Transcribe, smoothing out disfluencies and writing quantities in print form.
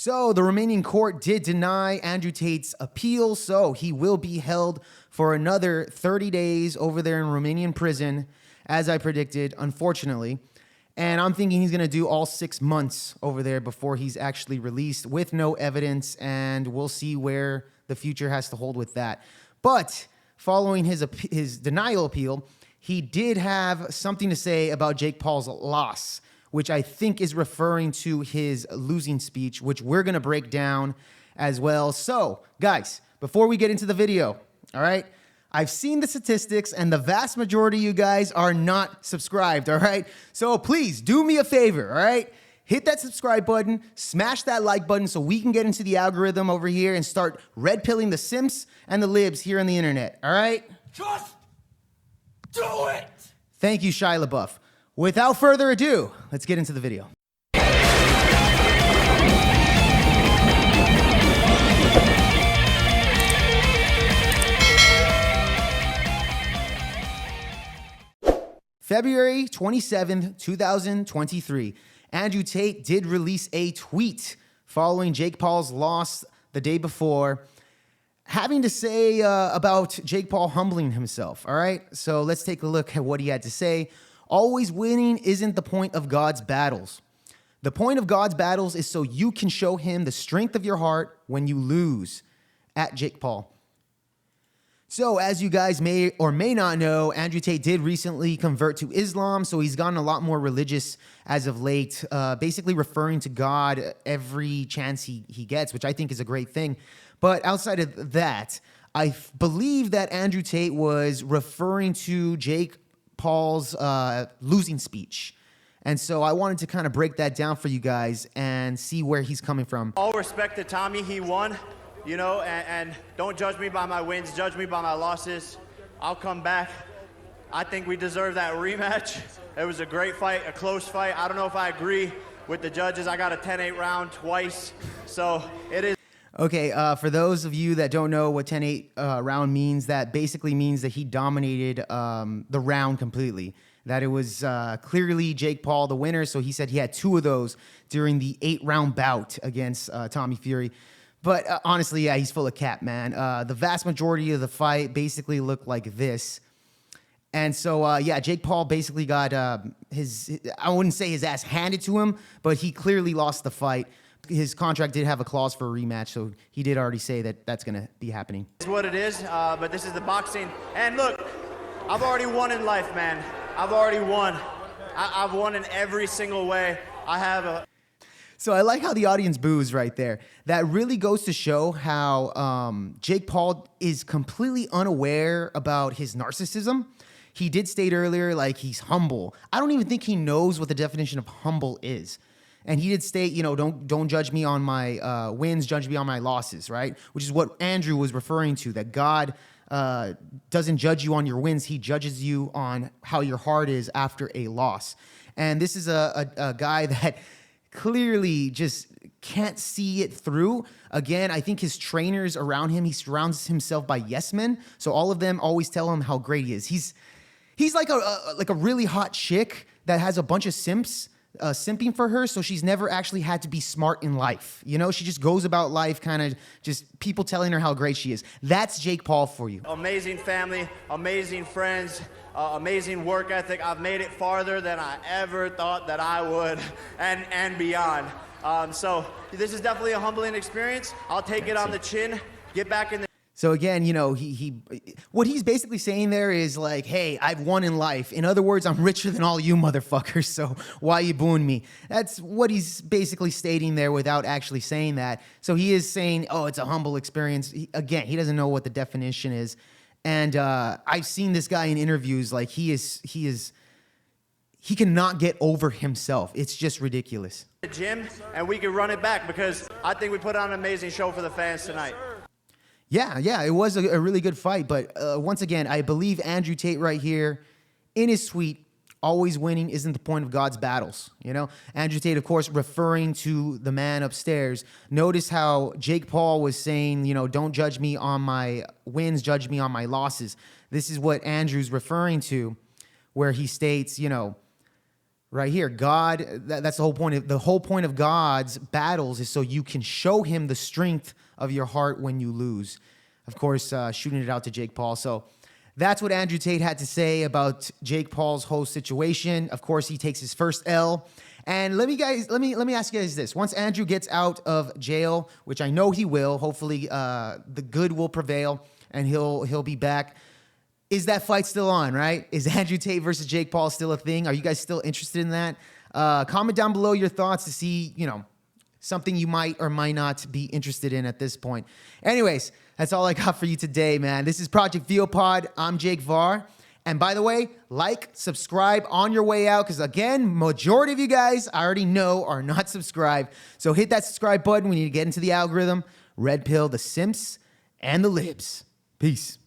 So the Romanian court did deny Andrew Tate's appeal, so he will be held for another 30 days over there in Romanian prison, as I predicted, unfortunately. And I'm thinking he's going to do all 6 months over there before he's actually released with no evidence, and we'll see where the future has to hold with that. But following his denial appeal, he did have something to say about Jake Paul's loss, which I think is referring to his losing speech, which we're going to break down as well. So, guys, before we get into the video, all right, I've seen the statistics, and the vast majority of you guys are not subscribed, all right? So please do me a favor, all right? Hit that subscribe button, smash that like button so we can get into the algorithm over here and start red-pilling the simps and the libs here on the internet, all right? Just do it! Thank you, Shia LaBeouf. Without further ado, let's get into the video. February 27th, 2023, Andrew Tate did release a tweet following Jake Paul's loss the day before, having to say about Jake Paul humbling himself, all right? So let's take a look at what he had to say. Always winning isn't the point of God's battles. The point of God's battles is so you can show him the strength of your heart when you lose, at Jake Paul. So as you guys may or may not know, Andrew Tate did recently convert to Islam, so he's gotten a lot more religious as of late, basically referring to God every chance he gets, which I think is a great thing. But outside of that, I believe that Andrew Tate was referring to Jake Paul's losing speech. And so I wanted to kind of break that down for you guys and see where he's coming from. All respect to Tommy, he won, you know, and don't judge me by my wins, judge me by my losses. I'll come back. I think we deserve that rematch. It was a great fight, a close fight. I don't know if I agree with the judges. I got a 10-8 round twice, so it is. Okay, for those of you that don't know what 10-8 round means, that basically means that he dominated the round completely. That it was clearly Jake Paul the winner, so he said he had 2 of those during the 8-round bout against Tommy Fury. But honestly, yeah, he's full of cap, man. The vast majority of the fight basically looked like this. And so, yeah, Jake Paul basically got I wouldn't say his ass handed to him, but he clearly lost the fight. His contract did have a clause for a rematch, so he did already say that that's going to be happening. It's what it is, but this is the boxing. And look, I've already won in life, man. I've already won. I've won in every single way. I have a... So I like how the audience boos right there. That really goes to show how Jake Paul is completely unaware about his narcissism. He did state earlier, like, he's humble. I don't even think he knows what the definition of humble is. And he did state, you know, don't judge me on my wins, judge me on my losses, right? Which is what Andrew was referring to, that God doesn't judge you on your wins. He judges you on how your heart is after a loss. And this is a guy that clearly just can't see it through. Again, I think his trainers around him, he surrounds himself by yes men. So all of them always tell him how great he is. He's like a really hot chick that has a bunch of simps simping for her, so she's never actually had to be smart in life. You know, she just goes about life kind of just people telling her how great she is. That's Jake Paul for you. Amazing family, amazing friends, amazing work ethic. I've made it farther than I ever thought that I would, and beyond. So this is definitely a humbling experience. I'll take it on the chin, get back in the... So again, you know, what he's basically saying there is like, hey, I've won in life. In other words, I'm richer than all you motherfuckers, so why you booing me? That's what he's basically stating there without actually saying that. So he is saying, oh, it's a humble experience. Again, he doesn't know what the definition is. And I've seen this guy in interviews, like he cannot get over himself. It's just ridiculous. The gym, and we can run it back because I think we put on an amazing show for the fans tonight. Yeah, it was a really good fight. But once again, I believe Andrew Tate right here in his tweet, always winning isn't the point of God's battles. You know, Andrew Tate, of course, referring to the man upstairs. Notice how Jake Paul was saying, you know, don't judge me on my wins, judge me on my losses. This is what Andrew's referring to, where he states, you know, right here. God, that's the whole point. The whole point of God's battles is so you can show him the strength of your heart when you lose. Of course, shooting it out to Jake Paul. So that's what Andrew Tate had to say about Jake Paul's whole situation. Of course, he takes his first L. And let me ask you guys this. Once Andrew gets out of jail, which I know he will, hopefully the good will prevail and he'll be back. Is that fight still on, right? Is Andrew Tate versus Jake Paul still a thing? Are you guys still interested in that? Comment down below your thoughts to see, something you might or might not be interested in at this point. Anyways, that's all I got for you today, man. This is Project VOPod. I'm Jake Var. And by the way, like, subscribe on your way out, because again, majority of you guys I already know are not subscribed. So hit that subscribe button. We need to get into the algorithm. Red pill, the simps, and the libs. Peace.